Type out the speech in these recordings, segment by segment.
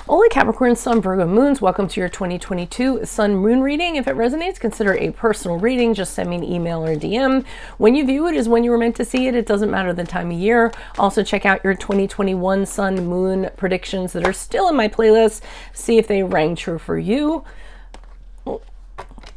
Hola Capricorn, Sun, Virgo, Moons. Welcome to your 2022 Sun Moon reading. If it resonates, consider a personal reading. Just send me an email or DM. When you view it is when you were meant to see it. It doesn't matter the time of year. Also check out your 2021 Sun Moon predictions that are still in my playlist. See if they rang true for you.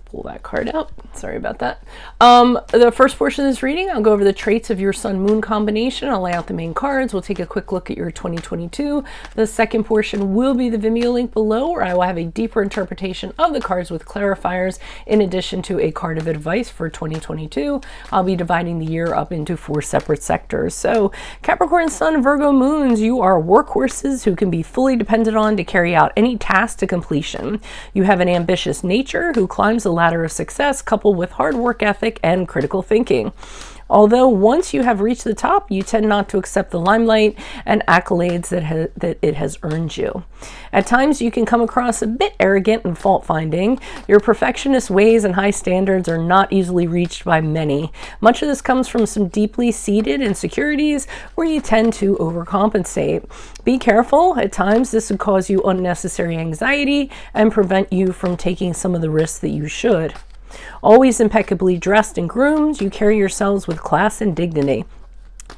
Pull that card out. Sorry about that. The first portion of this reading, I'll go over the traits of your Sun Moon combination. I'll lay out the main cards. We'll take a quick look at your 2022. The second portion will be the Vimeo link below, where I will have a deeper interpretation of the cards with clarifiers, in addition to a card of advice for 2022. I'll be dividing the year up into 4 separate sectors. So Capricorn, Sun, Virgo, Moons, you are workhorses who can be fully depended on to carry out any task to completion. You have an ambitious nature who climbs the ladder of success, coupled with hard work ethic and critical thinking. Although once you have reached the top, you tend not to accept the limelight and accolades that it has earned you. At times, you can come across a bit arrogant and fault-finding. Your perfectionist ways and high standards are not easily reached by many. Much of this comes from some deeply seated insecurities where you tend to overcompensate. Be careful. At times, this would cause you unnecessary anxiety and prevent you from taking some of the risks that you should. Always impeccably dressed and groomed, you carry yourselves with class and dignity.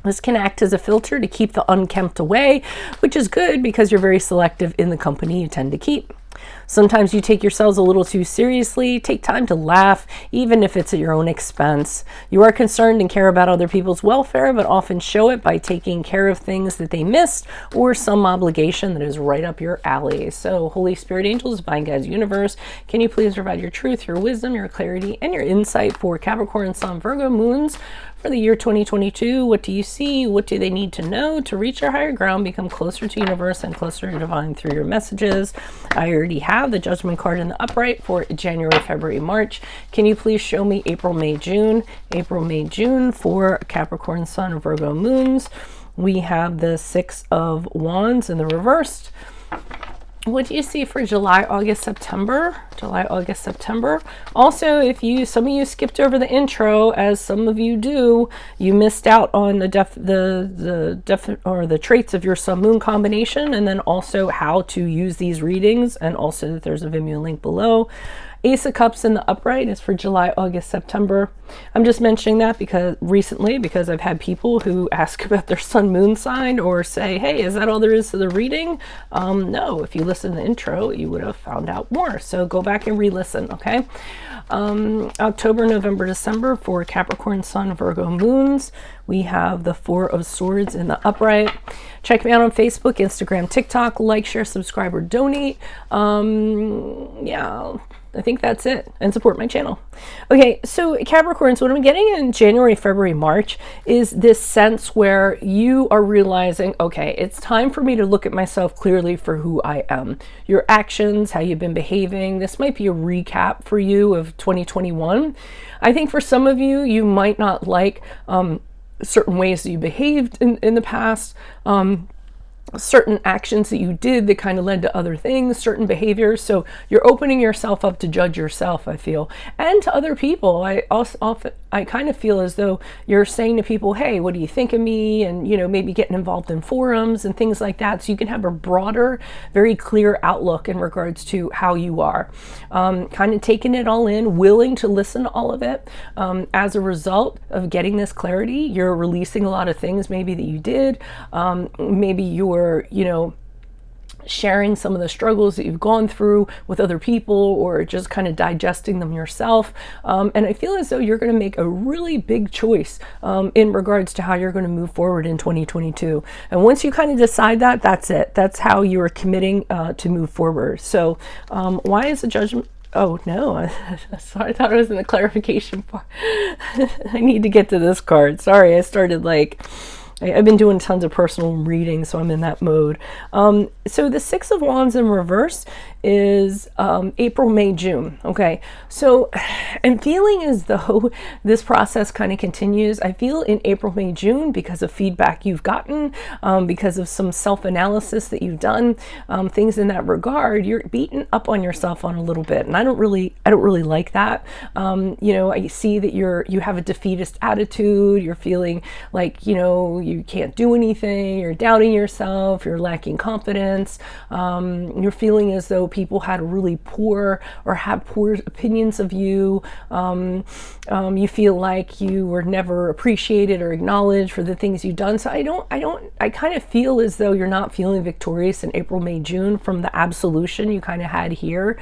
This can act as a filter to keep the unkempt away, which is good because you're very selective in the company you tend to keep. Sometimes you take yourselves a little too seriously. Take time to laugh, even if it's at your own expense. You are concerned and care about other people's welfare, but often show it by taking care of things that they missed or some obligation that is right up your alley. So, Holy Spirit, angels, divine guides, universe, can you please provide your truth, your wisdom, your clarity, and your insight for Capricorn, Sun, Virgo, Moons for the year 2022? What do you see? What do they need to know to reach their higher ground, become closer to universe and closer to divine through your messages? I already have the Judgment card in the upright for January, February, March. Can you please show me April, May, June? April, May, June for Capricorn, Sun, Virgo, Moons. We have the 6 of Wands in the reversed. What do you see for July, August, September? July, August, September. Also, if some of you skipped over the intro, as some of you do, you missed out on the traits of your Sun Moon combination, and then also how to use these readings, and also that there's a Vimeo link below. Ace of Cups in the upright is for July, August, September. I'm just mentioning that because I've had people who ask about their Sun Moon sign or say, hey, is that all there is to the reading? No, if you listen to the intro, you would have found out more. So go back and re-listen, okay? October, November, December for Capricorn, Sun, Virgo, Moons. We have the 4 of Swords in the upright. Check me out on Facebook, Instagram, TikTok. Like, share, subscribe, or donate. Yeah, I think that's it. And support my channel. Okay, so Capricorns, what I'm getting in January, February, March is this sense where you are realizing, okay, it's time for me to look at myself clearly for who I am. Your actions, how you've been behaving. This might be a recap for you of 2021. I think for some of you, you might not like certain ways that you behaved in the past. Certain actions that you did that kind of led to other things, certain behaviors. So you're opening yourself up to judge yourself, I feel, and to other people. I kind of feel as though you're saying to people, hey, what do you think of me? And, maybe getting involved in forums and things like that. So you can have a broader, very clear outlook in regards to how you are. Kind of taking it all in, willing to listen to all of it. As a result of getting this clarity, you're releasing a lot of things maybe that you did. Maybe you're sharing some of the struggles that you've gone through with other people, or just kind of digesting them yourself. And I feel as though you're going to make a really big choice in regards to how you're going to move forward in 2022. And once you kind of decide that, that's it. That's how you're committing to move forward. So why is the Judgment? Oh no, sorry, I thought it was in the clarification part. I need to get to this card. Sorry, I started I've been doing tons of personal readings, so I'm in that mode. So the 6 of Wands in reverse is April, May, June. Okay, so I'm feeling as though this process kind of continues. I feel in April, May, June, because of feedback you've gotten, because of some self-analysis that you've done, things in that regard, you're beating up on yourself on a little bit, and I don't really like that. I see that you have a defeatist attitude. You're feeling like you you can't do anything, you're doubting yourself, you're lacking confidence, you're feeling as though people had really poor or have poor opinions of you. You feel like you were never appreciated or acknowledged for the things you've done. So I kind of feel as though you're not feeling victorious in April, May, June from the absolution you kind of had here.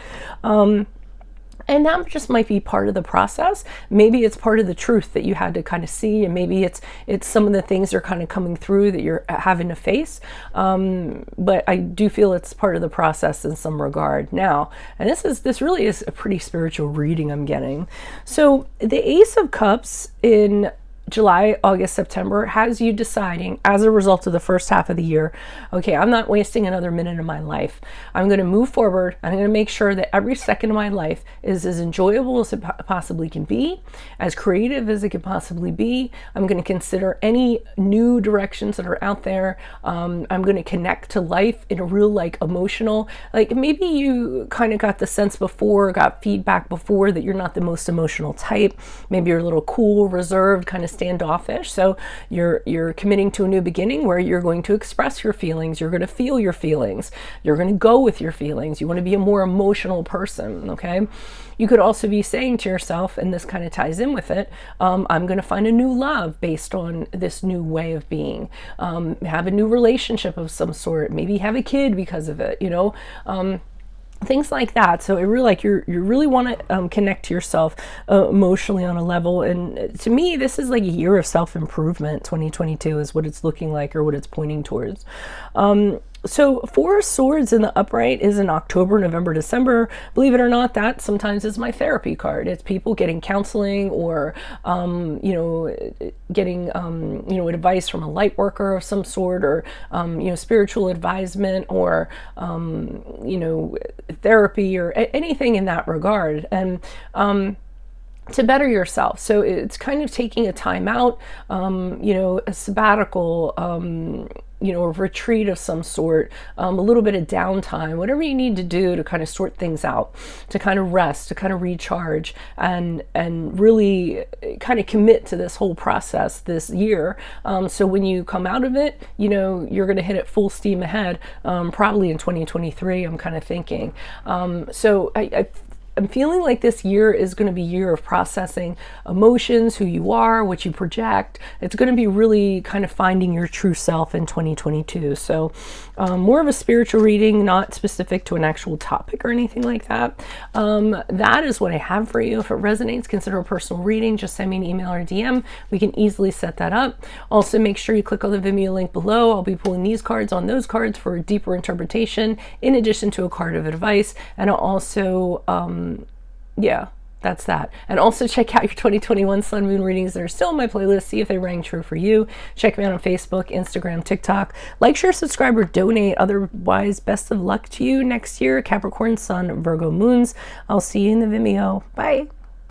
And that just might be part of the process. Maybe it's part of the truth that you had to kind of see, and maybe it's some of the things that are kind of coming through that you're having to face. But I do feel it's part of the process in some regard now. And this really is a pretty spiritual reading I'm getting. So the Ace of Cups in July, August, September has you deciding as a result of the first half of the year, okay, I'm not wasting another minute of my life. I'm going to move forward. I'm going to make sure that every second of my life is as enjoyable as it possibly can be, as creative as it can possibly be. I'm going to consider any new directions that are out there. I'm going to connect to life in a real, like, emotional, like maybe you kind of got the sense before, got feedback before that you're not the most emotional type. Maybe you're a little cool, reserved, kind of standoffish. So you're committing to a new beginning where you're going to express your feelings, you're going to feel your feelings, you're going to go with your feelings. You want to be a more emotional person, okay? You could also be saying to yourself, and this kind of ties in with it, I'm going to find a new love based on this new way of being, have a new relationship of some sort, maybe have a kid because of it, things like that. So it really, like, you really want to connect to yourself emotionally on a level. And to me, this is like a year of self-improvement. 2022 is what it's looking like, or what it's pointing towards. So Four of Swords in the upright is in October, November, December. Believe it or not, that sometimes is my therapy card. It's people getting counseling, or, getting, advice from a light worker of some sort, or, spiritual advisement, or, therapy, or anything in that regard. And, to better yourself. So it's kind of taking a time out, a sabbatical, a retreat of some sort, a little bit of downtime, whatever you need to do to kind of sort things out, to kind of rest, to kind of recharge, and really kind of commit to this whole process this year. So when you come out of it, you're going to hit it full steam ahead, probably in 2023, I'm kind of thinking. So I'm feeling like this year is going to be a year of processing emotions, who you are, what you project. It's going to be really kind of finding your true self in 2022. So more of a spiritual reading, not specific to an actual topic or anything like that. That is what I have for you. If it resonates, consider a personal reading. Just send me an email or DM. We can easily set that up. Also, make sure you click on the Vimeo link below. I'll be pulling these cards on those cards for a deeper interpretation, in addition to a card of advice. And I'll also, that's that. And also check out your 2021 Sun Moon readings that are still on my playlist. See if they rang true for you. Check me out on Facebook, Instagram, TikTok. Like, share, subscribe, or donate. Otherwise, best of luck to you next year. Capricorn, Sun, Virgo moons. I'll see you in the Vimeo. Bye.